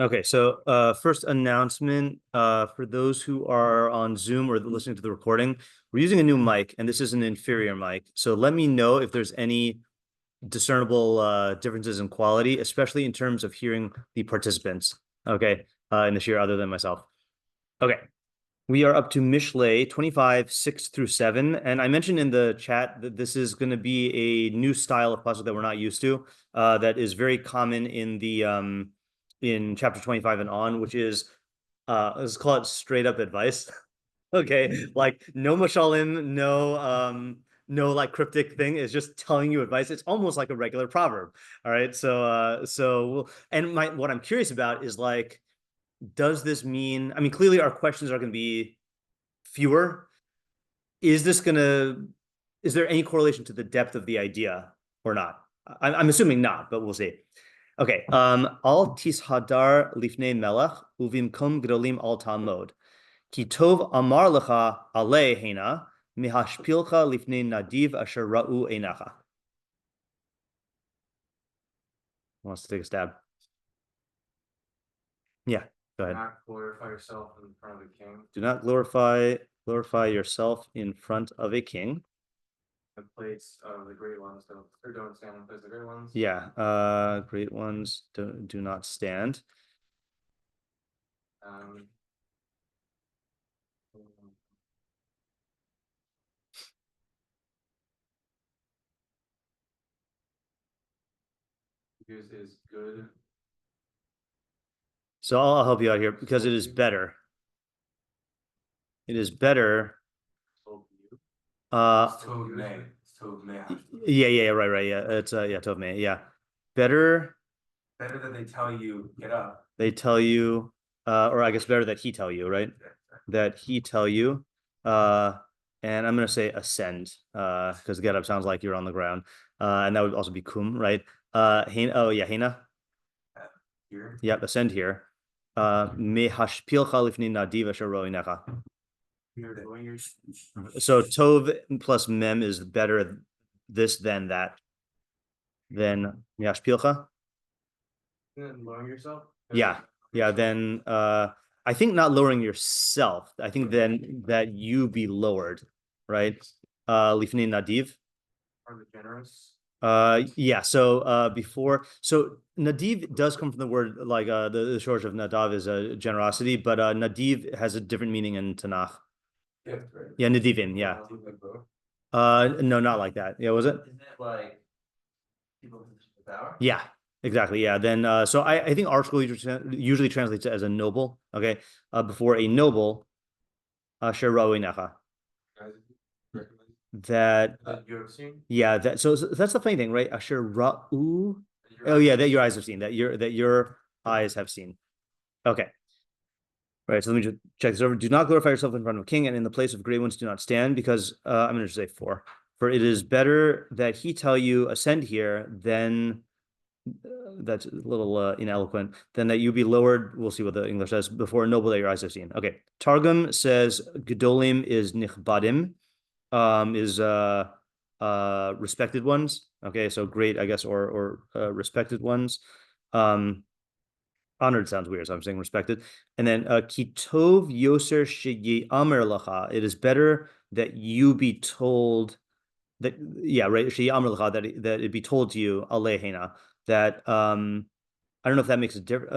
Okay, so first announcement for those who are on Zoom or listening to the recording, we're using a new mic, and this is an inferior mic. So let me know if there's any discernible differences in quality, especially in terms of hearing the participants. Okay, in the shiur other than myself. Okay, we are up to Mishlei 25, 6 through 7. And I mentioned in the chat that this is going to be a new style of puzzle that we're not used to, that is very common in the in chapter 25 and on, which is let's call it straight up advice. Okay, like no mashalim, no like cryptic thing, is just telling you advice. It's almost like a regular proverb. All right, and what I'm curious about is like, does this mean, I mean, clearly our questions are going to be fewer. Is there any correlation to the depth of the idea or not? I'm assuming not, but we'll see. Okay. Al tishadar lifnei melech uvimkom gdolim al tamod. Ki tov amar lecha ale hena mihashpilcha lifnei nadiv asher ra'u einacha. Who wants to take a stab? Yeah, go ahead. Do not glorify yourself in front of a king. Do not glorify yourself in front of a king. The place of the great ones don't stand in place of the great ones. Yeah, great ones do not stand. Because it is good. So I'll help you out here because it is better. It is better. Yeah, right. Yeah, it's tov me. Yeah, better. Better that they tell you get up. They tell you, or I guess better that he tell you, right? That he tell you, and I'm gonna say ascend, because get up sounds like you're on the ground, and that would also be kum, right? Hena. Here. Yep, ascend here. Me hashpilcha lifnei nadiv asher ro'inecha. So tov plus mem is better this than that. Then yashpilcha. Lowering yourself. Yeah. Then I think not lowering yourself. I think then that you be lowered, right? Lifnei nadiv. Are the generous? Yeah. Before, so nadiv does come from the word like the shortage of nadav is a generosity, but nadiv has a different meaning in Tanakh. Gift, right? Yeah, nadivim. Yeah. No, not like that. Yeah, was it? Isn't it like people with power? Yeah, exactly. Yeah. Then so I think our school usually translates it as a noble. Okay. Before a noble, asher necha. That you have seen? Yeah, so that's the funny thing, right? Asher ra'u. Oh yeah, that your eyes have seen, that your eyes have seen. Okay. Right, so let me just check this over. Do not glorify yourself in front of a king, and in the place of great ones do not stand, because I'm going to say 4. For it is better that he tell you ascend here than that's a little ineloquent, than that you be lowered. We'll see what the English says. Before a noble that your eyes have seen. Okay. Targum says gedolim is nichbadim, is respected ones. Okay, so great, I guess, or respected ones. Honored sounds weird, so I'm saying respected. And then kitov yoser sheye'amer lacha. It is better that you be told that, yeah, right, sheye'amer lacha, that it be told to you alehena, that I don't know if that makes a difference.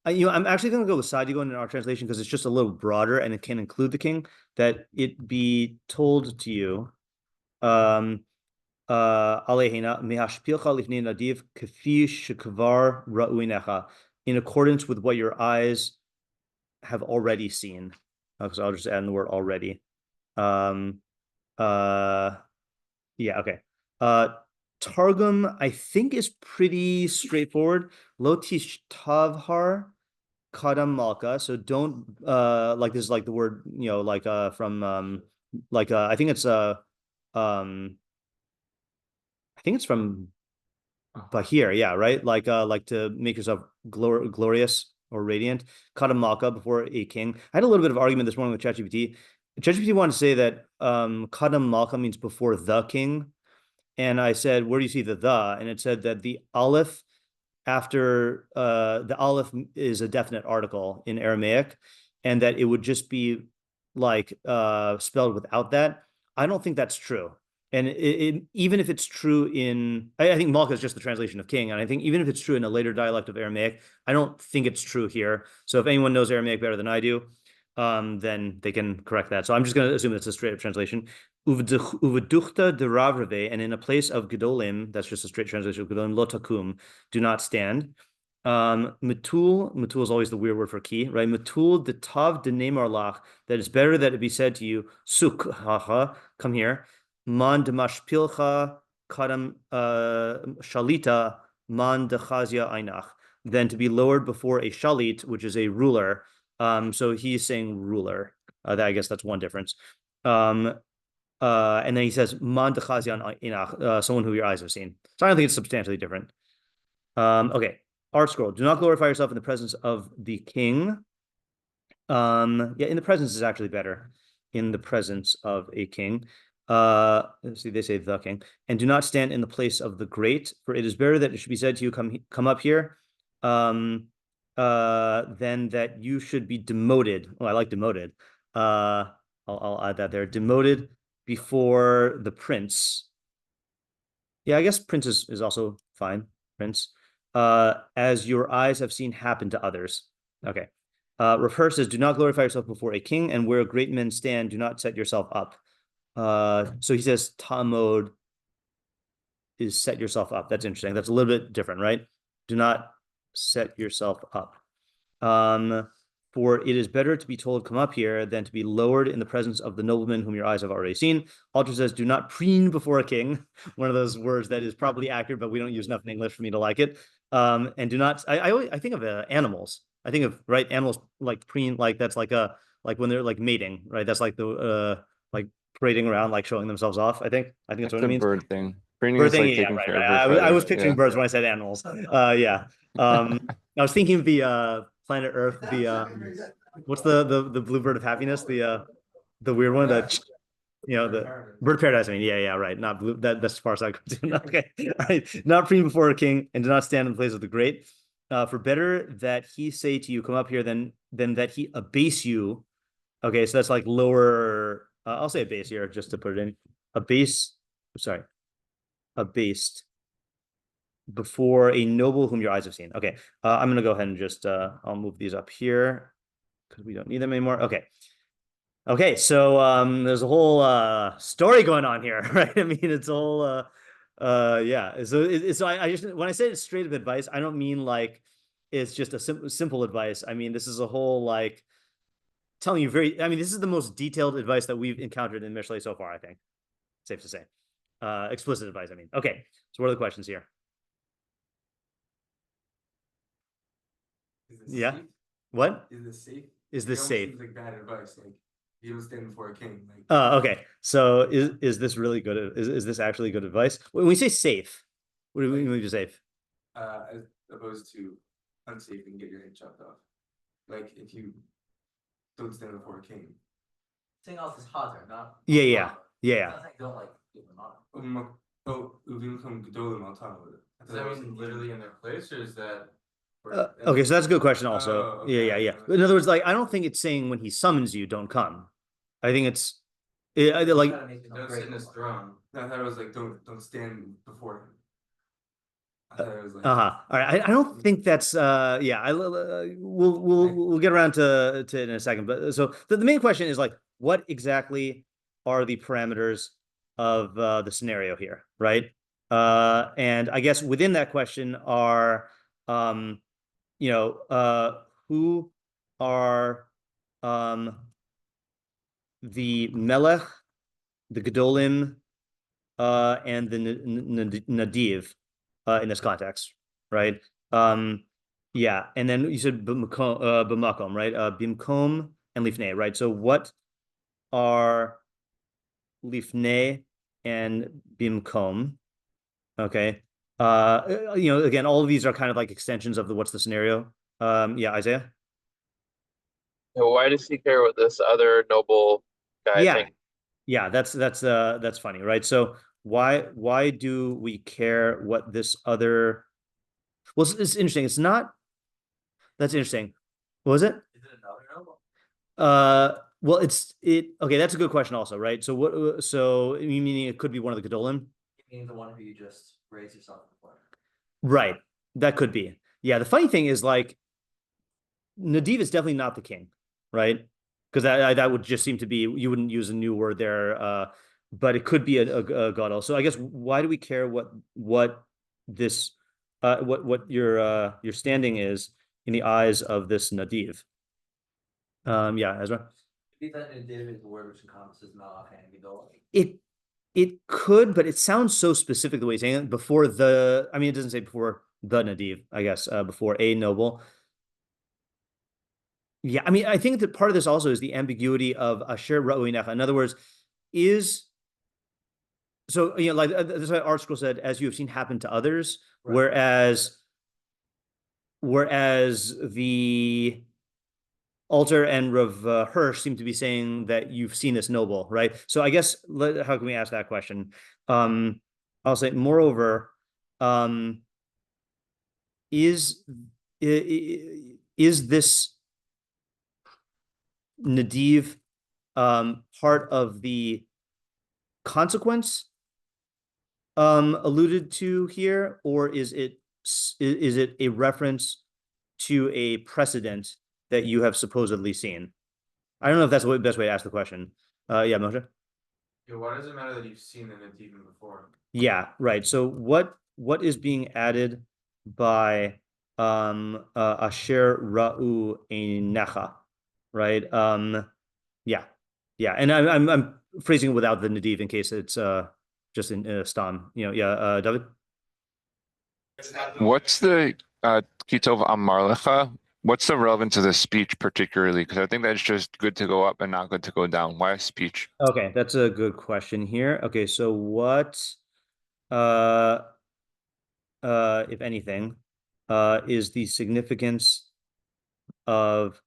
I'm actually going to go with Sadigo in our translation because it's just a little broader and it can include the king. That it be told to you, alehena mehashpilcha lifnei nadiv kafi shekvar ra'uinecha, in accordance with what your eyes have already seen. Because I'll just add in the word already. Yeah, okay. Targum, I think, is pretty straightforward. Lo tish tavhar kadam malka. So don't like, this is like the word, like from I think it's from Bahir, yeah, right? Like to make yourself glorious or radiant. Kadam malka, before a king. I had a little bit of argument this morning with ChatGPT. ChatGPT wanted to say that kadam malka means before the king. And I said, where do you see the? And it said that the aleph after the aleph is a definite article in Aramaic, and that it would just be like spelled without that. I don't think that's true. And even if it's true I think Malka is just the translation of king, and I think even if it's true in a later dialect of Aramaic, I don't think it's true here. So if anyone knows Aramaic better than I do, then they can correct that. So I'm just going to assume it's a straight up translation. Uveduchta de Ravrave, and in a place of Gedolim, that's just a straight translation of Gedolim, lotakum, do not stand. Matul is always the weird word for key, right? Matul de tav de nemarlach, that it's better that it be said to you, suk, haha, come here. Man de mashpilcha kadam shalita, man de chazia einach, than to be lowered before a shalit, which is a ruler. So he's saying ruler. I guess that's one difference. And then he says, man de chazia einach, someone who your eyes have seen. So I don't think it's substantially different. Okay. Art scroll. Do not glorify yourself in the presence of the king. Yeah, in the presence is actually better. In the presence of a king. Let's see, they say the king. And do not stand in the place of the great, for it is better that it should be said to you, come up here, than that you should be demoted. Oh, I like demoted. I'll add that there. Demoted before the prince. Yeah, I guess prince is also fine. Prince. As your eyes have seen happen to others. Okay. Rav says, do not glorify yourself before a king, and where great men stand, do not set yourself up. So he says, tamod is set yourself up. That's interesting. That's a little bit different, right? Do not set yourself up. For it is better to be told, come up here, than to be lowered in the presence of the nobleman whom your eyes have already seen. Alter says, do not preen before a king. One of those words that is probably accurate, but we don't use enough in English for me to like it. And do not, I think of animals. I think of, right, animals like preen, like that's like when they're like mating, right? That's like like parading around, like showing themselves off. I think that's what It's it a means. bird thing. Preening Bird is thing, like yeah, taking right, care of right. your I was feathers. picturing Yeah. birds when I said animals. Yeah. I was thinking of the planet Earth, the what's the blue bird of happiness, the weird one, that the bird of paradise. I mean, yeah, right. Not blue. That's as far as I go to. Okay, all right. Not preen before a king, and do not stand in the place of the great. For better that he say to you, come up here, than that he abase you. Okay, so that's like lower. I'll say abase here just to put it in. Abase. Sorry, abased before a noble whom your eyes have seen. Okay, I'm gonna go ahead and just I'll move these up here because we don't need them anymore. Okay, so there's a whole story going on here, right? I mean, it's a whole yeah. So I just, when I say it's straight up advice, I don't mean like it's just a simple advice. I mean, this is a whole like telling you I mean, this is the most detailed advice that we've encountered in Mishlei so far, I think. Safe to say. Explicit advice, I mean. Okay, so what are the questions here? Yeah. Safe? What? Is this safe? Is It this almost safe? seems like bad advice. Like you don't stand before a king. Like Okay. So is this really good? Is this actually good advice? When we say safe, what do we mean by safe? as opposed to unsafe and get your head chopped off. Like if you don't stand before a king. Saying else is hazard, not. Yeah. It's not saying don't like give them on. Uvimkum gedolim al talmud. Does that mean literally in their place, or is that? Okay, so that's a good question also. Oh, okay. Yeah. But in other words, like I don't think it's saying when he summons you, don't come. I think it's like Gotta make them Don't great sit in his before. throne. No, I thought it was like don't stand before him. I thought it was like all right. I don't think that's yeah. We'll get around to it in a second. But so the main question is like, what exactly are the parameters of the scenario here, right? And I guess within that question are who are the Melech, the Gedolim, and the Nadiv in this context, right? Yeah, and then you said b'makom, right? Bimkom and lifnei, right? So what are lifnei and bimkom? Okay. Again, all of these are kind of like extensions of what's the scenario. Yeah, Isaiah. Why does he care what this other noble guy Yeah, thinks? yeah, that's funny, right? So why do we care what this other Well, it's interesting. It's not. That's interesting. What was it? Is it another noble? Well, okay, that's a good question also, right? So what so meaning it could be one of the Gedolim? You mean the one who you just raised yourself before? Right. That could be. Yeah, the funny thing is like Nadiv is definitely not the king, right? Because that would just seem to be you wouldn't use a new word there, but it could be a Gadol. So I guess why do we care what this what your standing is in the eyes of this Nadiv? Yeah, Ezra. Be that in David is the word which encompasses Malach and Gidol. It could, but it sounds so specific the way he's saying it. Before the, I mean, it doesn't say before the Nadiv, I guess, before a noble. Yeah, I mean, I think that part of this also is the ambiguity of Asher Ra'ui Necha. In other words, is so like this is what ArtScroll said, as you have seen happen to others, Right. whereas the Alter and Rav Hirsch seem to be saying that you've seen this noble, right? So I guess how can we ask that question? I'll say, moreover, is this Nadiv part of the consequence alluded to here, or is it a reference to a precedent that you have supposedly seen? I don't know if that's the best way to ask the question. Yeah, Moshe. Yeah, why does it matter that you've seen the Nadiv before? Yeah, right. So what is being added by Asher Ra'u Einecha, right? Yeah, yeah, and I'm phrasing it without the Nadiv in case it's just in Stam. Yeah, David. What's the Kitov Amarlecha? What's the relevance of the speech particularly? Because I think that's just good to go up and not good to go down. Why speech? Okay, that's a good question here. Okay, so what uh if anything is the significance of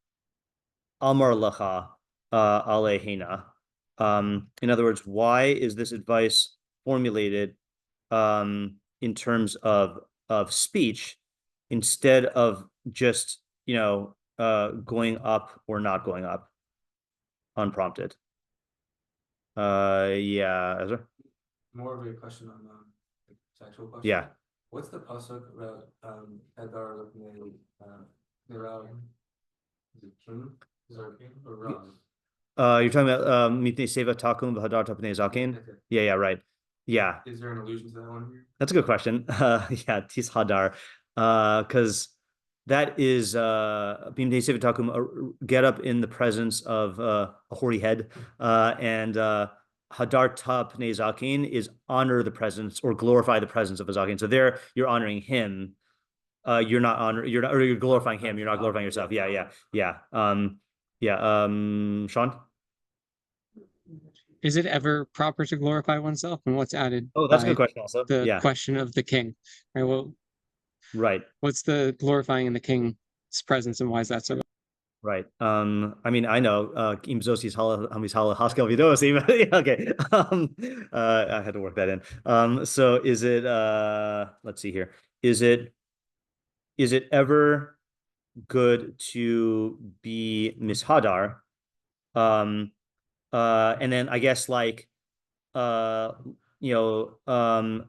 Amar Lacha Alehena? In other words, why is this advice formulated in terms of speech instead of just going up or not going up unprompted? Yeah, Ezra? More of a question on sexual question. Yeah. What's the pasuk about Hadar looking at Ram? Is it Kim? Is it Kim or Ram? You're talking about Mipnei Seva Takum V'Hadar Tapnei Zaken? Okay. Yeah, right. Yeah, Is there an allusion to that one here? that's a good question. Yeah, Tis Hadar. Because that is Mipnei Seva Takum, get up in the presence of a hoary head. And Hadar Tapnei Zaken is honor the presence or glorify the presence of a Zaken. So there you're honoring him. You're not or you're glorifying him, you're not glorifying yourself. Yeah. Sean? Is it ever proper to glorify oneself? And what's added Oh, that's a by good question also. the Yeah, question of the king? Right. Well, right, what's the glorifying in the king's presence, and why is that so? right. I mean, I know Im Zosis Hamis Hala Haskell Vidosi. Okay. I had to work that in. So is it let's see here. Is it ever good to be mishadar? And then I guess like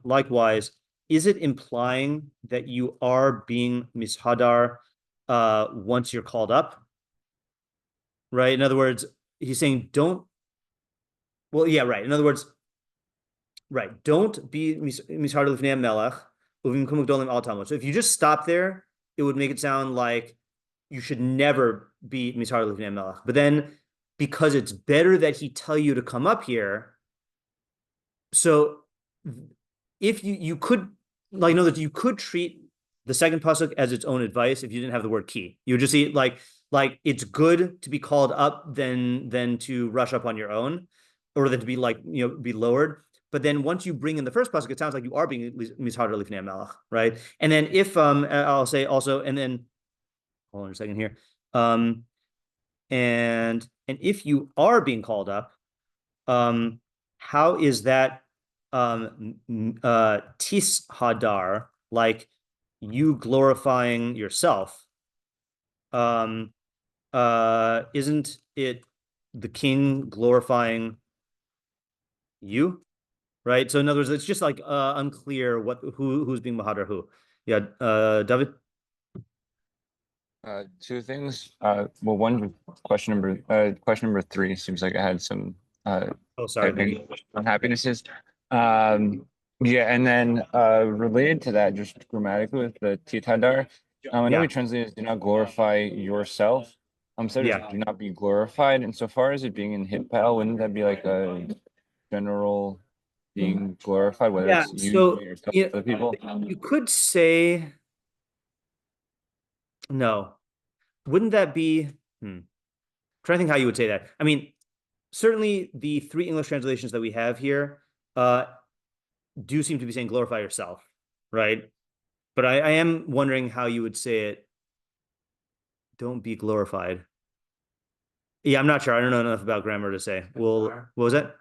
likewise, is it implying that you are being mishadar once you're called up? Right. In other words, he's saying don't. Well, yeah, right. In other words, right. Don't be mishadar lifnei melech uvim kumukdolim al talmud. So if you just stop there, it would make it sound like you should never be mishadar lifnei melech. But then, because it's better that he tell you to come up here. So if you could like know that you could treat the second pasuk as its own advice if you didn't have the word key. You would just see like it's good to be called up than to rush up on your own, or than to be like be lowered. But then once you bring in the first pasuk, it sounds like you are being mishadar lifnei melech, right? And then if I'll say also, and then hold on a second here, and if you are being called up, how is that tis hadar, like you glorifying yourself, isn't it the king glorifying you? Right. So in other words, it's just like unclear who's being Mahadir who. Yeah, David. Two things. Well, one question number three seems like it had some Oh, sorry. unhappinesses. Yeah, and then related to that, just grammatically with the titadar, I know Yeah. we translated do not glorify yourself. So just Yeah. do not be glorified. And so far as it being in Hitpal, wouldn't that be like a general being glorified, whether Yeah. it's you So yourself you or people? you could say no. Wouldn't that be? Trying to think how you would say that. I mean, certainly the three English translations that we have here do seem to be saying glorify yourself, right? But I am wondering how you would say it. Don't be glorified. Yeah, I'm not sure. I don't know enough about grammar to say. Well, what was that?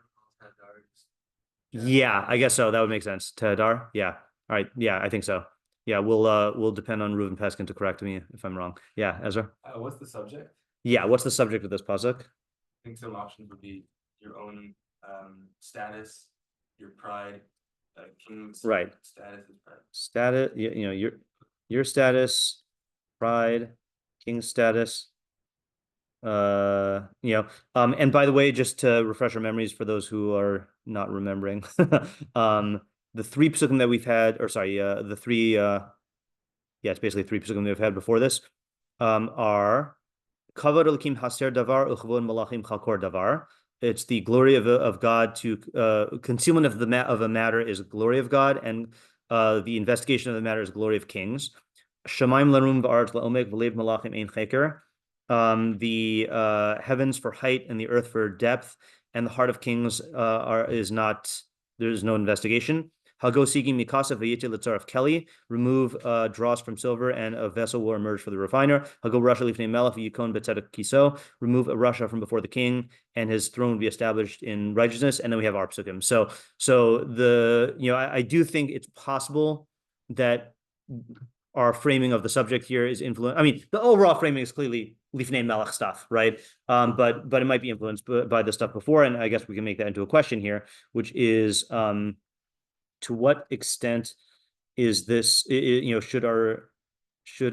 Yeah, I guess so. That would make sense. Tadar. Yeah. All right. Yeah, I think so. Yeah, we'll depend on Reuven Peskin to correct me if I'm wrong. Yeah, Ezra. What's the subject? Yeah, what's the subject of this pasuk? I think some options would be your own status, your pride, king's Right. status is pride. Status, you know, your status, pride, king status. And by the way, just to refresh our memories for those who are not remembering, the three pesukim that we've had, or sorry, the three, yeah, it's basically three pesukim that we've had before this, are kavod elokim haser davar uchvod malachim chalkor davar. It's the glory of God to concealment of a matter is glory of God, and the investigation of the matter is glory of kings. Shemaim larum v'aretz la'omek v'lev malachim ein cheker. The heavens for height and the earth for depth, and the heart of kings is not. There's no investigation. Hagosigi mikasa v'yite litzaref Kelly. Remove dross from silver, and a vessel will emerge for the refiner. Hago rasha lifnei melech v'yikon betzedek kiso. Remove a rasha from before the king, and his throne will be established in righteousness. And then we have our pesukim. So I do think it's possible that our framing of the subject here is influenced. I mean, the overall framing is clearly Lifnei Melech stuff, right? But it might be influenced by the stuff before, and I guess we can make that into a question here, which is to what extent is this? Should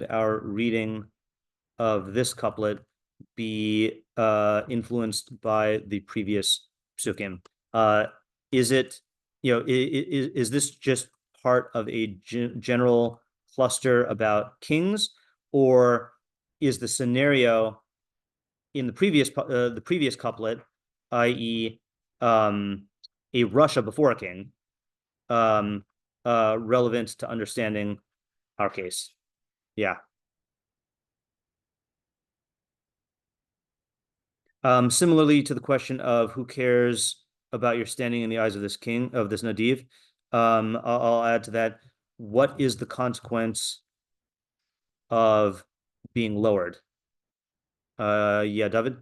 our reading of this couplet be influenced by the previous psukim? Is it is this just part of a general cluster about kings, or is the scenario in the previous couplet, i.e., a Russia before a king, relevant to understanding our case? Yeah. Similarly to the question of who cares about your standing in the eyes of this king, of this Nadiv, I'll add to that. What is the consequence of being lowered? Yeah, David.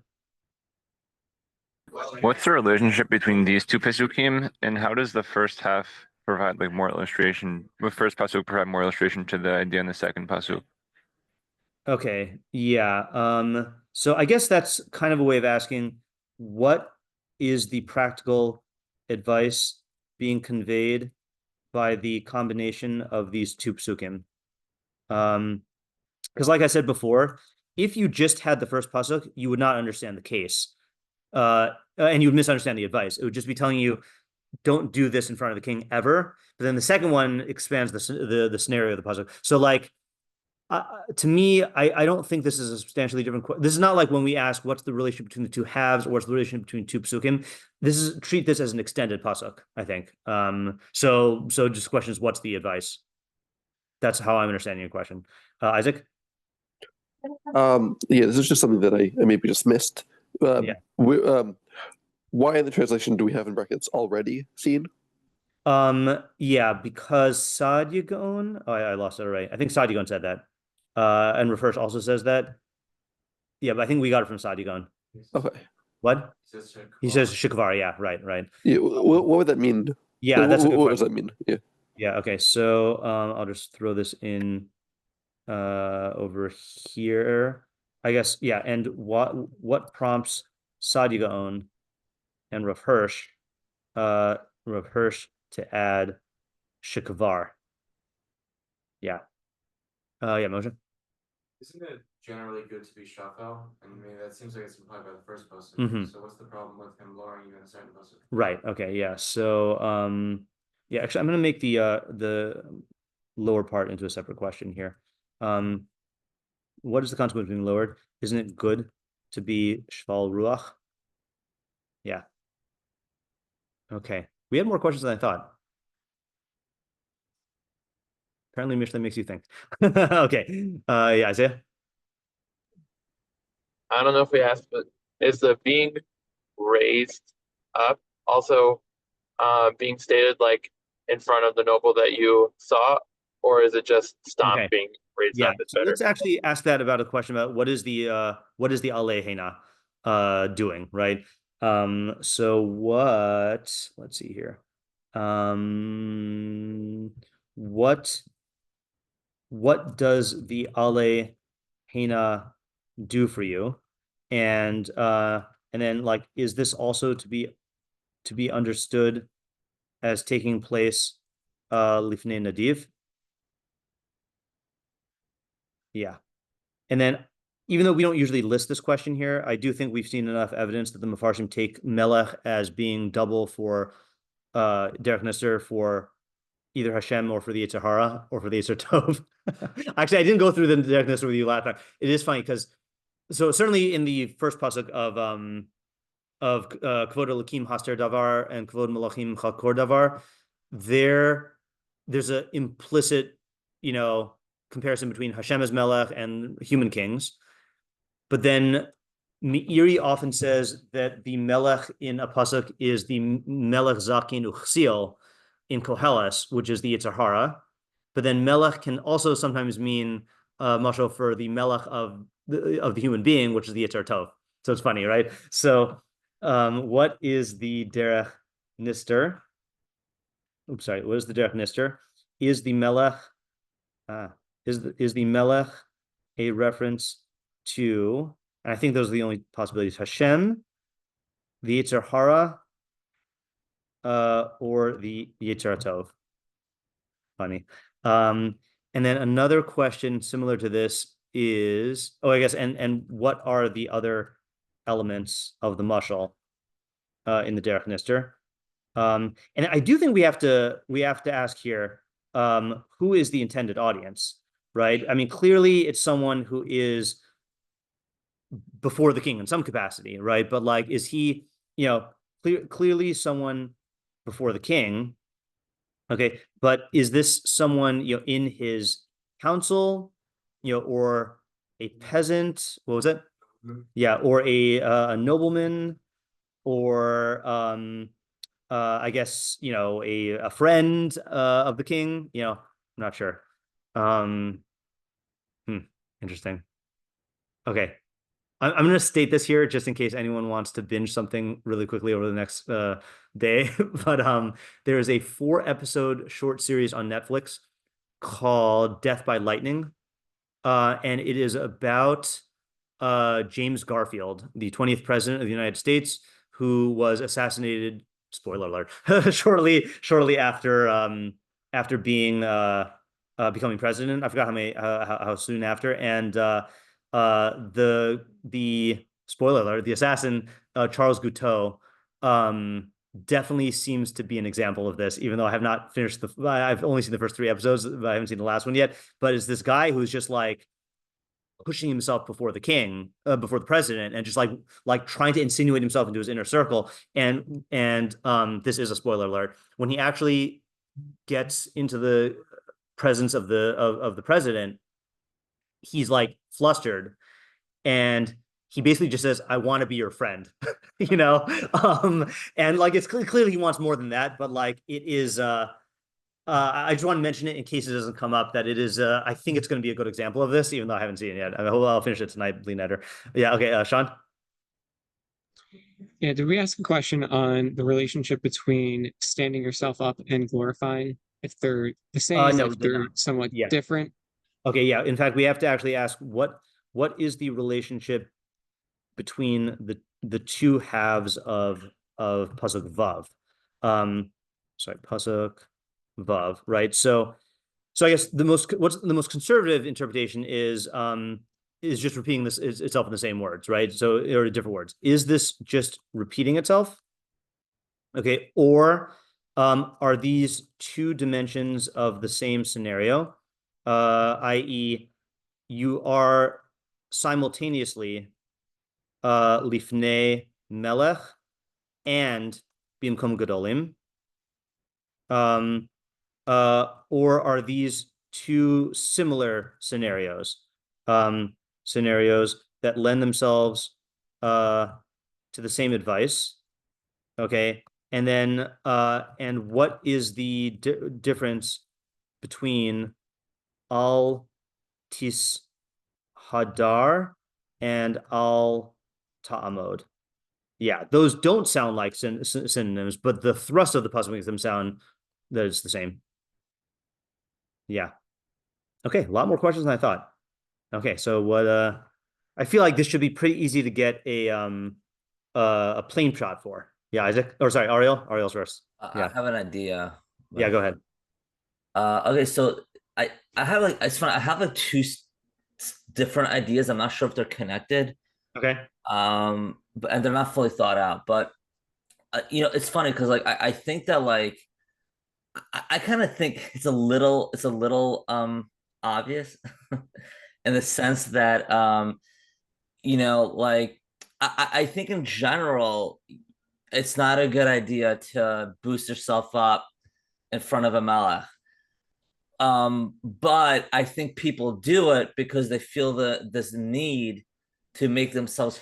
What's the relationship between these two pesukim, and how does the first half provide like more illustration? The first pasuk provide more illustration to the idea in the second pasuk. Okay, yeah. So I guess that's kind of a way of asking what is the practical advice being conveyed by the combination of these two psukim? Because like I said before, if you just had the first pasuk, you would not understand the case. And you would misunderstand the advice. It would just be telling you, don't do this in front of the king ever. But then the second one expands the scenario of the pasuk. So like, to me, I don't think this is a substantially different. This is not like when we ask what's the relationship between the two halves or what's the relationship between two psukim. Treat this as an extended pasuk, I think. So just question is what's the advice? That's how I'm understanding your question. Isaac? Yeah, this is just something that I maybe just missed. Yeah. Why in the translation do we have in brackets already seen? Yeah, because Sadyagon. Oh, I lost it already. I think Sadyagon said that. And Refresh also says that. Yeah, but I think we got it from Sadyagon. Okay. What? He says Shikvar. Yeah, right. Yeah, what would that mean? Yeah, that's a good what does question. that mean? Yeah. Yeah, okay, so I'll just throw this in over here. I guess, yeah, and what prompts Sadia Gaon and Rav Hirsch to add Shikvar? Yeah. Yeah, Moshe. Isn't it generally good to be shafel? And I mean, that seems like it's implied by the first pasuk. Mhm. So what's the problem with him lowering you in the second pasuk? Right. Okay. Yeah. So, yeah, actually, I'm going to make the lower part into a separate question here. What is the consequence of being lowered? Isn't it good to be shval ruach? Yeah. Okay. We had more questions than I thought. Apparently, Mishlei makes you think. Okay. Yeah, Isaiah. I don't know if we asked, but is the being raised up also being stated like in front of the noble that you saw, or is it just stop Okay. being raised Yeah. up is So better? let's actually ask that about a question about what is the Alehena doing, right? So let's see here. What does the Alehena do for you? And then like, is this also to be understood as taking place Lifnei Nadiv? Yeah. And then, even though we don't usually list this question here, I do think we've seen enough evidence that the meforshim take melech as being double for Derek Nisser for either Hashem or for the Yetzer Hara or for the Yetzer Tov. Actually, I didn't go through the Derek Nisser with you last time. It is funny because certainly in the first pasuk of Kvod Elokim Haster Davar and Kvod Malachim Chakor Davar, there's an implicit, comparison between Hashem as Melech and human kings. But then Meiri often says that the Melech in a pasuk is the Melech Zakin Uchsiel in Koheles, which is the Yetzer Hara. But then Melech can also sometimes mean mashal for the Melech of the human being, which is the Yetzer Tov. So it's funny, right? So what is the Derech Nister? Oops, sorry. What is the Derech Nister? Is the Melech is the Melech a reference to? And I think those are the only possibilities: Hashem, the Yetzer Hara, or the Yetzer Tov. Funny. And then another question similar to this is, I guess, and what are the other elements of the mashal in the Derech Nister? And I do think we have to ask here, who is the intended audience, right? I mean, clearly it's someone who is before the king in some capacity, right? But like, is he, clearly someone before the king? Okay, but is this someone, in his council, or a peasant? What was it? Yeah, or a nobleman, or I guess, a friend of the king. I'm not sure. Um, Interesting. Okay. I'm going to state this here just in case anyone wants to binge something really quickly over the next day. But there is a 4-episode short series on Netflix called Death by Lightning. And it is about James Garfield, the 20th president of the United States, who was assassinated, spoiler alert, shortly after being becoming president. I forgot how soon after. And the spoiler alert, the assassin, Charles Guteau, definitely seems to be an example of this, even though I have not finished I've only seen the first 3 episodes, but I haven't seen the last one yet. But it's this guy who's just like pushing himself before the king, before the president, and just like trying to insinuate himself into his inner circle. And this is a spoiler alert. When he actually gets into the presence of the president, he's like flustered, and he basically just says, "I want to be your friend," and like it's clearly he wants more than that, but like it is. I just want to mention it in case it doesn't come up that it is. I think it's going to be a good example of this, even though I haven't seen it yet. I hope I'll finish it tonight, Leoneder. Yeah. Okay. Sean. Yeah, did we ask a question on the relationship between standing yourself up and glorifying if they're the same, no, if they're they're not. somewhat Yeah. different. Okay, yeah. In fact, we have to actually ask what is the relationship between the two halves of pasuk vav. Sorry, pasuk vav, right? So I guess what's the most conservative interpretation is just repeating this itself in the same words, right? So or different words. Is this just repeating itself? Okay, or are these two dimensions of the same scenario? I.e., you are simultaneously lifnei melech and bimkom gedolim. Or are these two similar scenarios? Scenarios that lend themselves to the same advice. Okay. And then and what is the difference between al tis hadar and al ta'amod? Yeah, those don't sound like synonyms, but the thrust of the puzzle makes them sound that it's the same. Yeah. Okay, a lot more questions than I thought. Okay, so what I feel like this should be pretty easy to get a plane shot for. Yeah, Isaac. Or sorry, Ariel. Ariel's first. I Yeah. have an idea. Yeah, go ahead. Okay, so I have like it's funny. I have like two different ideas. I'm not sure if they're connected. Okay. But and they're not fully thought out. But you know, it's funny because like I think that like I kind of think it's a little obvious in the sense that you know like I think in general it's not a good idea to boost yourself up in front of a melech. But I think people do it because they feel this need to make themselves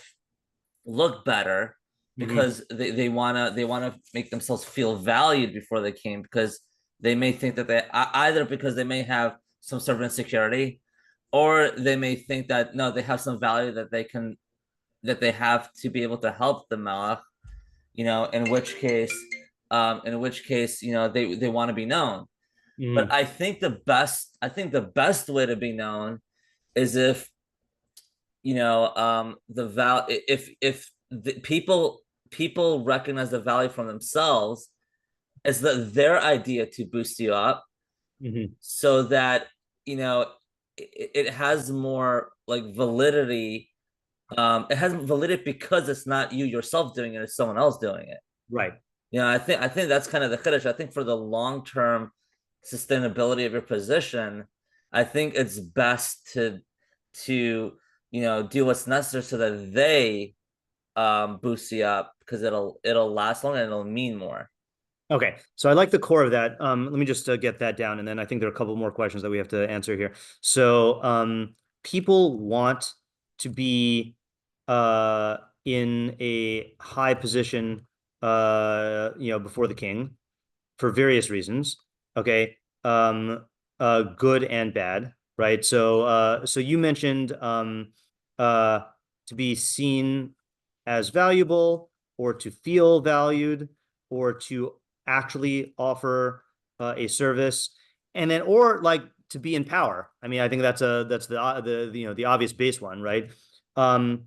look better because they wanna make themselves feel valued before they came because they may think that they either because they may have some sort of insecurity or they may think that no they have some value that they have to be able to help the melech, you know, in which case you know they want to be known. But I think the best way to be known is if you know if the people recognize the value from themselves as their idea to boost you up so that you know it has more like validity. It has validity because it's not you yourself doing it, it's someone else doing it. Right. You know, I think that's kind of the chiddush. I think for the long-term sustainability of your position, I think it's best to you know do what's necessary so that they boost you up because it'll last longer and it'll mean more. Okay, so I like the core of that. Let me just get that down, and then I think there are a couple more questions that we have to answer here. So, people want to be in a high position, you know, before the king for various reasons. Okay, good and bad, right? So, so you mentioned to be seen as valuable, or to feel valued, or to actually offer a service, and then or like to be in power. I mean, I think that's the you know the obvious base one, right? Um,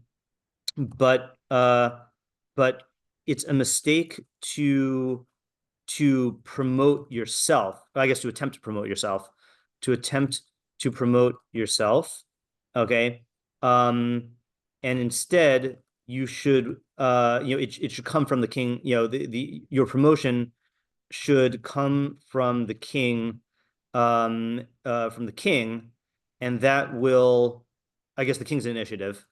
but but it's a mistake to promote yourself. I guess to attempt to promote yourself, to attempt to promote yourself. Okay. And instead you should you know it should come from the king. You know the your promotion should come from the king, from the king, and that will, I guess, the king's initiative,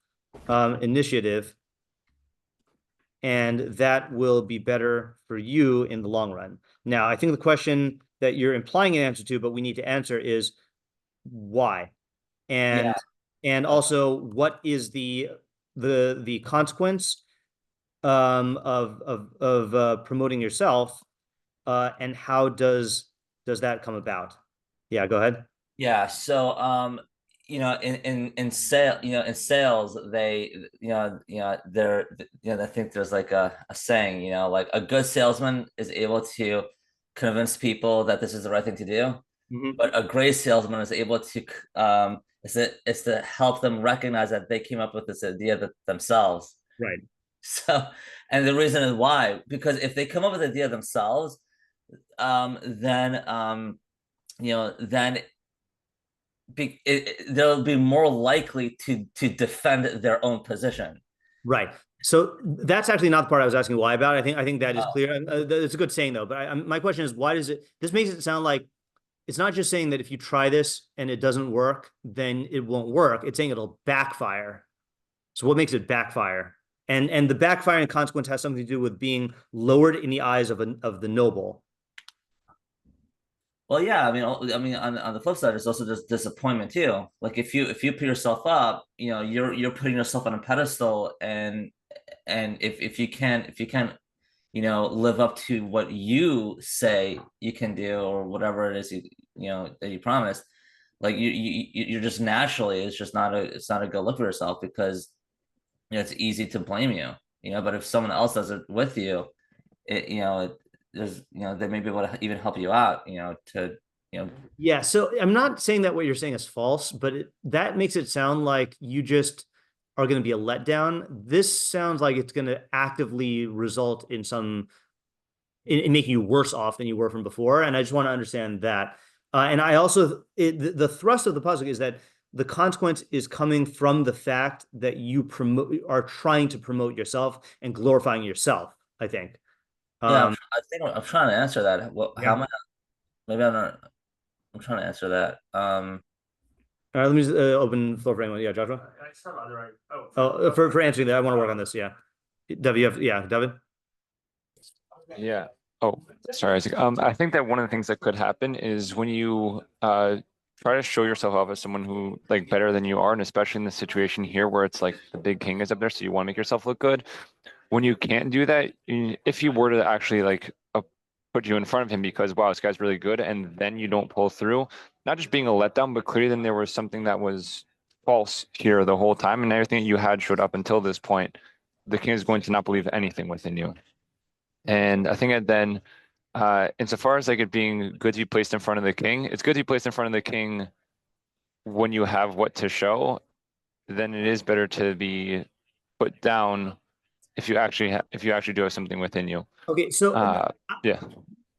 and that will be better for you in the long run. Now, I think the question that you're implying an answer to, but we need to answer is why, and also what is the consequence of promoting yourself, and how does that come about? Yeah, go ahead. Yeah. So you know, in sale, you know, in sales, they, they're, you know, I think there's like a saying, you know, like a good salesman is able to convince people that this is the right thing to do. Mhm. But a great salesman is able to is to help them recognize that they came up with this idea themselves. Right. So, and the reason is why, because if they come up with the idea themselves, then they'll be more likely to defend their own position. Right. So that's actually not the part I was asking why about. I think that is Oh. clear. It's a good saying though. But my question is, why does it? This makes it sound like it's not just saying that if you try this and it doesn't work, then it won't work. It's saying it'll backfire. So what makes it backfire? And the backfiring consequence has something to do with being lowered in the eyes of the noble. Well, yeah, I mean, on the flip side, it's also just disappointment too. Like if you put yourself up, you're putting yourself on a pedestal, and if you can't live up to what you say you can do or whatever it is that you promised, like you're just naturally, it's not a good look for yourself, because it's easy to blame you, but if someone else does it with you, they may be able to even help you out, Yeah, so I'm not saying that what you're saying is false, but that makes it sound like you just are going to be a letdown. This sounds like it's going to actively result in in making you worse off than you were from before, and I just want to understand that. And I also the thrust of the puzzle is that the consequence is coming from the fact that you are trying to promote yourself and glorifying yourself, I think. I think I'm trying to answer that. How Yeah. am I? Maybe I'm not. I'm trying to answer that. All right, let me just, open the floor for anyone. Yeah, Joshua. I just have other. For answering that, I want to work on this. Yeah, Devin. Yeah. Oh, sorry, Isaac. I think that one of the things that could happen is when you try to show yourself off as someone who like better than you are, and especially in the situation here where it's like the big king is up there, so you want to make yourself look good. When you can't do that, if you were to actually like put you in front of him because wow, this guy's really good, and then you don't pull through, not just being a letdown, but clearly then there was something that was false here the whole time, and everything that you had showed up until this point, the king is going to not believe anything within you. And I think that then, insofar as like it being good to be placed in front of the king, it's good to be placed in front of the king when you have what to show. Then it is better to be put down if you actually do have something within you. Okay, so Yeah.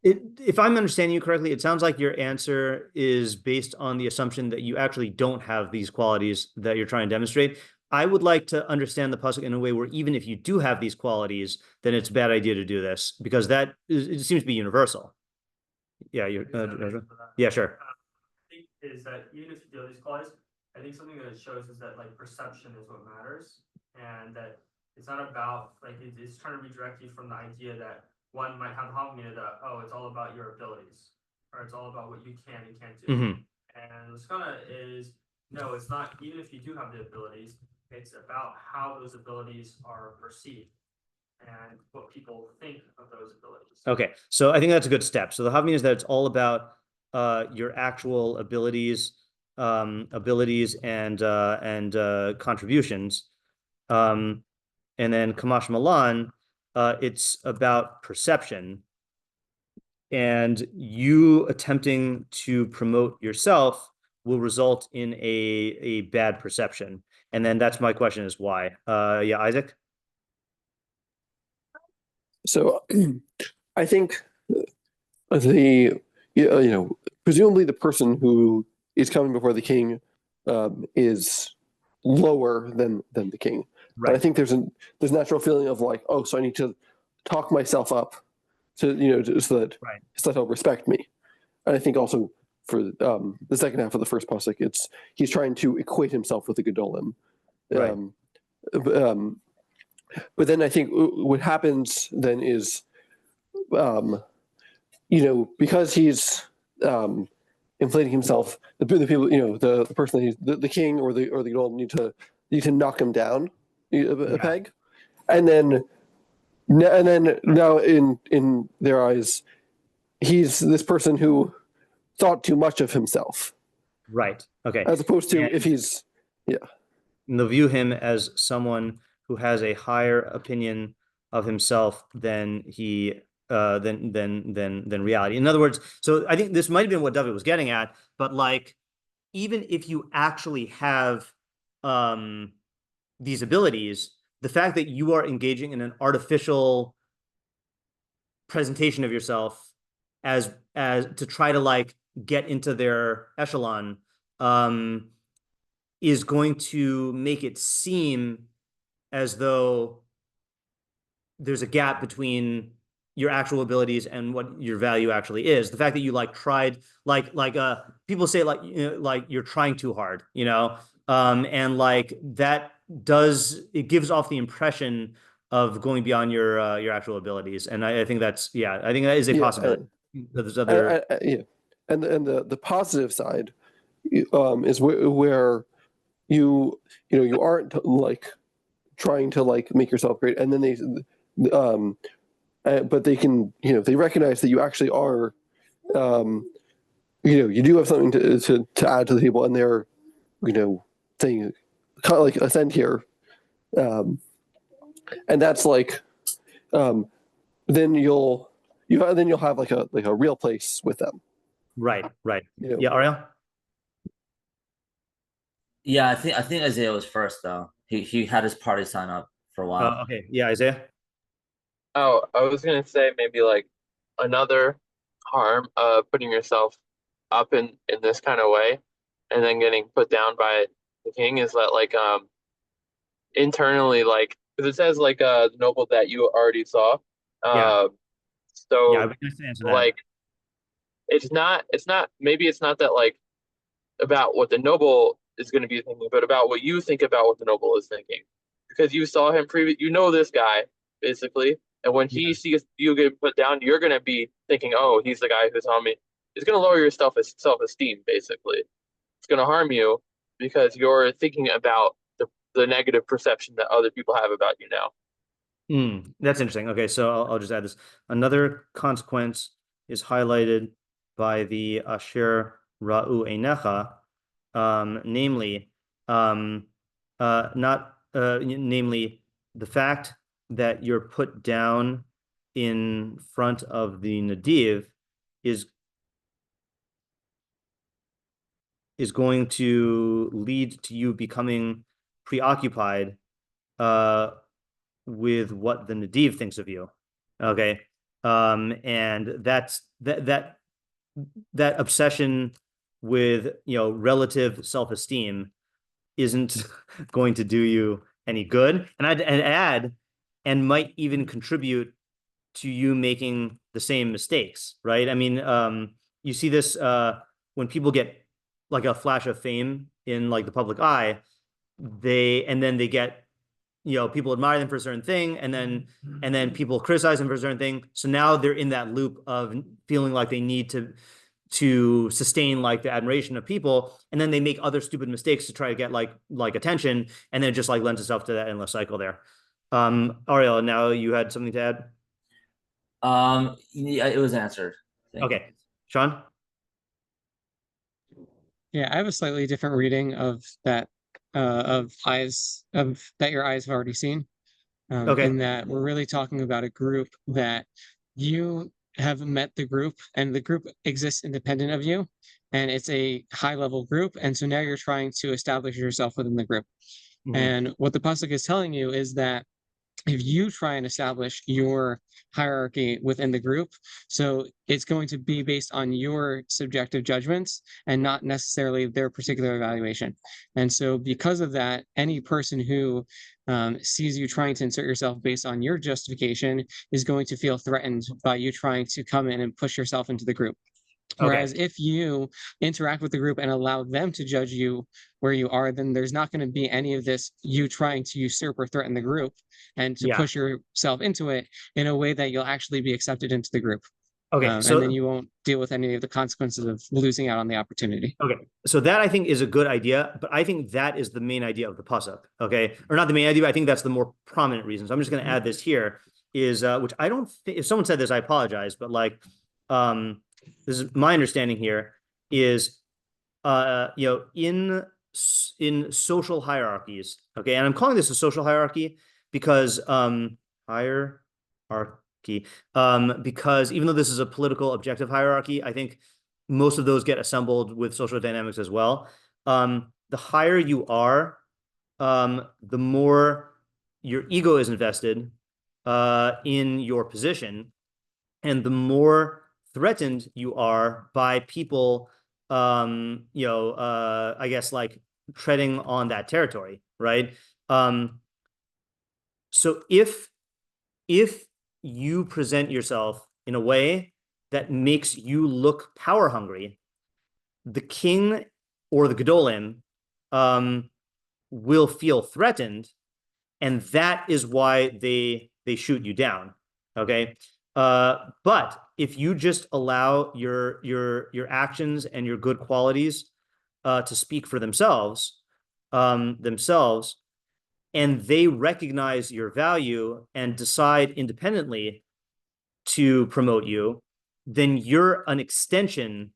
If I'm understanding you correctly, it sounds like your answer is based on the assumption that you actually don't have these qualities that you're trying to demonstrate. I would like to understand the pasuk in a way where even if you do have these qualities, then it's a bad idea to do this, because it seems to be universal. Yeah, yeah, sure. I think is that even if you do these qualities, I think something that it shows is that like perception is what matters, and that it's not about like it's trying to redirect you from the idea that one might have the hominy that it's all about your abilities, or it's all about what you can and can't do. Mm-hmm. And the skana is no, it's not. Even if you do have the abilities, it's about how those abilities are perceived and what people think of those abilities. Okay, so I think that's a good step. So the havmina is that it's all about your actual abilities and contributions. And then Kamash Malan, it's about perception, and you attempting to promote yourself will result in a bad perception. And then that's my question is why. Yeah, Isaac. So I think presumably the person who is coming before the king is lower than the king. Right. But I think there's a natural feeling of like, oh, so I need to talk myself up so that he'll respect me. And I think also for the second half of the first pasuk, he's trying to equate himself with the gedolim. Right. But then I think what happens then is, because he's inflating himself, the people, the person, the king or the gedolim need to knock him down a peg, and then now in their eyes, he's this person who thought too much of himself. Right. Okay. As opposed to if he's, and they'll view him as someone who has a higher opinion of himself than he than reality. In other words, so I think this might have been what David was getting at, but like even if you actually have these abilities, the fact that you are engaging in an artificial presentation of yourself as to try to like get into their echelon is going to make it seem as though there's a gap between your actual abilities and what your value actually is. The fact that you like tried, like people say like, you know, like you're trying too hard, you know, and like that it gives off the impression of going beyond your actual abilities. And I think that's, yeah, I think that is a possibility. There's other, yeah, and the positive side is where you know you aren't like trying to like make yourself great, and then but they can, you know, they recognize that you actually are, you know, you do have something to add to the table, and they're, you know, saying kind of like ascend here, and that's like, then you'll have like a real place with them. right. You know? Yeah, Ariel? Yeah, I think Isaiah was first though. He had his party sign up for a while. Okay. Yeah, Isaiah? Oh, I was gonna say maybe like another harm of putting yourself up in this kind of way and then getting put down by the king is that like internally, like, because it says like the noble that you already saw. Yeah. So Yeah, I was going to answer that. like it's not maybe it's not that like about what the noble is going to be thinking, but about what you think about what the noble is thinking, because you saw him you know this guy basically, and when he sees you get put down, you're going to be thinking, oh, he's the guy who's on me. It's going to lower your self-esteem basically. It's going to harm you because you're thinking about the negative perception that other people have about you now. That's interesting. Okay, so I'll just add this. Another consequence is highlighted by the Asher Ra'u Einecha, namely, namely the fact that you're put down in front of the Nadiv is going to lead to you becoming preoccupied with what the Nadiv thinks of you. Okay. And that's that obsession with, you know, relative self-esteem isn't going to do you any good. And I'd add, and might even contribute to you making the same mistakes, right? I mean, you see this when people get like a flash of fame in like the public eye, then they get, you know, people admire them for a certain thing, and then people criticize them for a certain thing. So now they're in that loop of feeling like they need to sustain like the admiration of people, and then they make other stupid mistakes to try to get like attention, and then it just like lends itself to that endless cycle there. Ariel, now you had something to add? Yeah, it was answered. Okay. Sean? Yeah, I have a slightly different reading of that that your eyes have already seen. Okay. In that we're really talking about a group that you have met the group, and the group exists independent of you, and it's a high level group, and so now you're trying to establish yourself within the group. And what the pasuk is telling you is that if you try and establish your hierarchy within the group, so it's going to be based on your subjective judgments and not necessarily their particular evaluation. And so because of that, any person who sees you trying to insert yourself based on your justification is going to feel threatened by you trying to come in and push yourself into the group. Whereas if you interact with the group and allow them to judge you where you are, then there's not going to be any of this you trying to usurp or threaten the group and to push yourself into it in a way that you'll actually be accepted into the group. Okay. So and then you won't deal with any of the consequences of losing out on the opportunity. Okay. So that I think is a good idea, but I think that is the main idea of the pasuk. Okay. Or not the main idea, but I think that's the more prominent reason. So I'm just going to add this here is, which I don't think, if someone said this, I apologize, but like, this is my understanding here is, you know, in social hierarchies. Okay. And I'm calling this a social hierarchy because, hierarchy, hierarchy. Because even though this is a political objective hierarchy, I think most of those get assembled with social dynamics as well. The higher you are, the more your ego is invested in your position, and the more threatened you are by people, I guess like treading on that territory, right? So if you present yourself in a way that makes you look power hungry, the king or the gedolim will feel threatened, and that is why they shoot you down. Okay. But if you just allow your actions and your good qualities to speak for themselves, and they recognize your value and decide independently to promote you, then you're an extension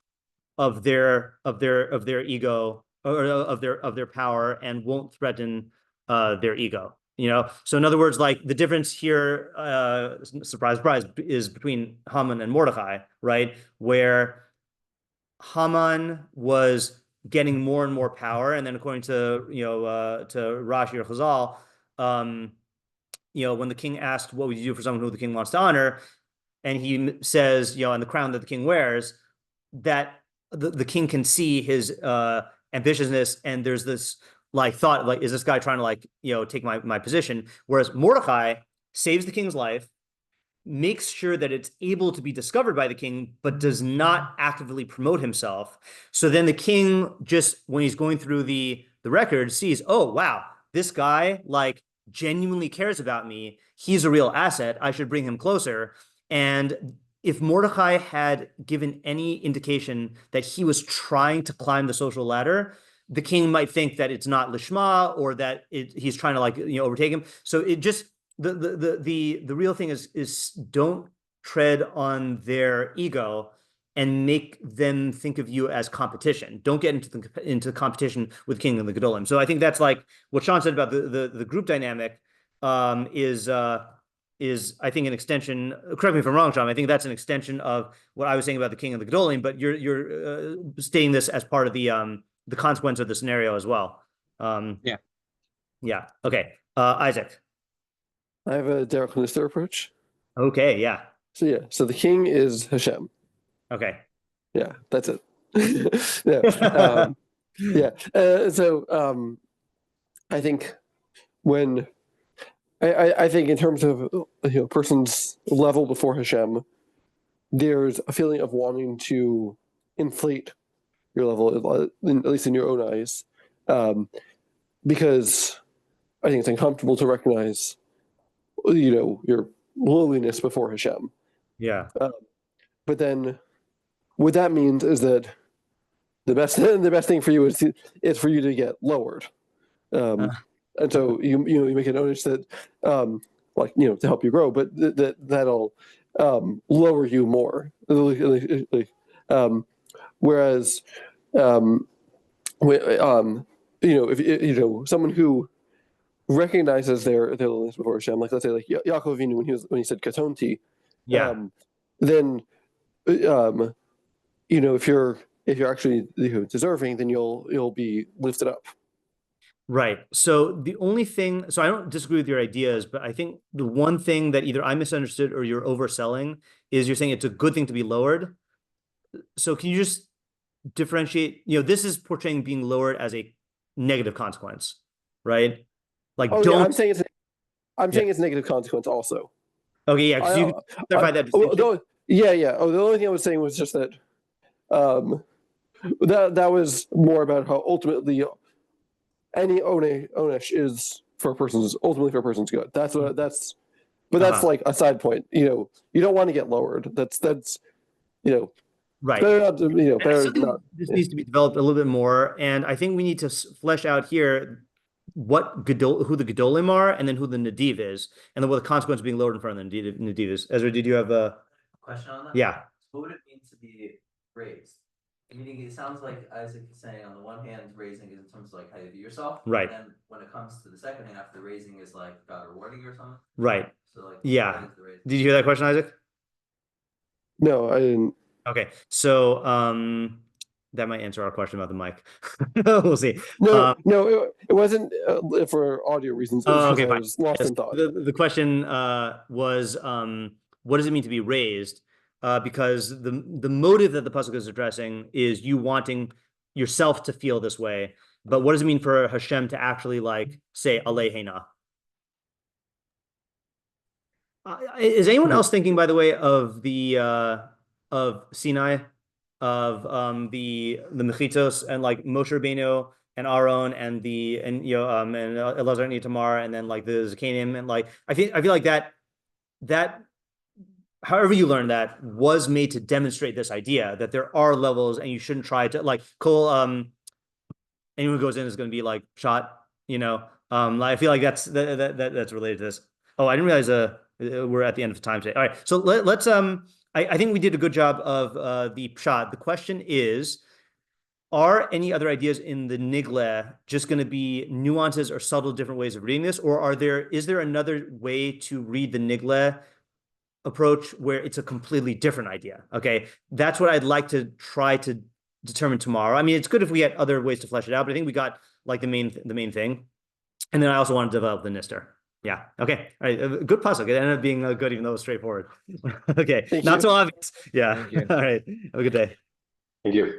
of their ego, or of their power, and won't threaten their ego. So in other words, like the difference here, surprise, surprise, is between Haman and Mordecai, right? Where Haman was getting more and more power, and then according to to Rashi or Chazal, when the king asked, "What would you do for someone who the king wants to honor?" and he says, and the crown that the king wears, that the king can see his ambitiousness, and there's this like thought, like, is this guy trying to like take my position? Whereas Mordecai saves the king's life, makes sure that it's able to be discovered by the king, but does not actively promote himself. So then the king, just when he's going through the record, sees, oh wow, this guy like genuinely cares about me. He's a real asset. I should bring him closer. And if Mordecai had given any indication that he was trying to climb the social ladder, the king might think that it's not lishma, or that he's trying to like overtake him. So it just the real thing is don't tread on their ego and make them think of you as competition. Don't get into competition with king and the gedolim. So I think that's like what Sean said about the group dynamic is I think an extension. Correct me if I'm wrong, Sean. I think that's an extension of what I was saying about the king and the gedolim, but you're stating this as part of the consequence of the scenario as well. Yeah. Okay. Isaac. I have a Derek Lister approach. Okay. Yeah. So the king is Hashem. Okay. Yeah, that's it. Yeah. I think when I think in terms of person's level before Hashem, there's a feeling of wanting to inflate your level, at least in your own eyes, because I think it's uncomfortable to recognize, your lowliness before Hashem. Yeah. But then, what that means is that the best thing for you is for you to get lowered. And so you make a notice that to help you grow, but that'll lower you more. Whereas if someone who recognizes their lowliness before Hashem, like let's say like Yaakov Avinu when he said katonti, then if you're actually deserving, then you'll be lifted up. Right. So the only thing, so I don't disagree with your ideas, but I think the one thing that either I misunderstood or you're overselling is you're saying it's a good thing to be lowered. So can you just differentiate, this is portraying being lowered as a negative consequence, right? Like, I'm saying it's negative consequence also. Okay, yeah, because you clarify that distinction. The only thing I was saying was just that that was more about how ultimately any onesh is ultimately for a person's good. That's like a side point. You don't want to get lowered. That's right. Better not, better not. This needs to be developed a little bit more, and I think we need to flesh out here who the gedolim are, and then who the nadiv is, and then what the consequence of being lowered in front of the nadiv is. Ezra, did you have a question on that? Yeah. What would it mean to be raised? Meaning it sounds like Isaac is saying on the one hand, raising is in terms of like how you view yourself. Right. And when it comes to the second half, the raising is like God rewarding you or something. Right. So like Yeah. what is the raising? Did you hear that question, Isaac? No, I didn't. Okay. So that might answer our question about the mic. We'll see. No, no, it wasn't for audio reasons. It was Oh, because okay, I fine. was lost Yes, in thought. the question was what does it mean to be raised? Because the motive that the pasuk is addressing is you wanting yourself to feel this way. But what does it mean for Hashem to actually like say Alehena? Is anyone else thinking, by the way, of the of Sinai, of the Mechitos and like Moshe Rabbeinu and Aaron and the and and Elazar and Itamar and then like the Zakanim and like I feel like that however you learn that was made to demonstrate this idea that there are levels and you shouldn't try to like Cole anyone who goes in is going to be like shot, I feel like that's that's related to this. Oh, I didn't realize we're at the end of time today. All right, so let's I think we did a good job of the pshat. The question is, are any other ideas in the nigle just going to be nuances or subtle different ways of reading this, or is there another way to read the nigle approach where it's a completely different idea? Okay, that's what I'd like to try to determine tomorrow. I mean, it's good if we had other ways to flesh it out, but I think we got like the main thing. And then I also want to develop the Nister. Yeah. Okay. All right. Good puzzle. It ended up being good, even though it was straightforward. Okay. Thank Not you. so obvious. Yeah. Thank you. All right. Have a good day. Thank you.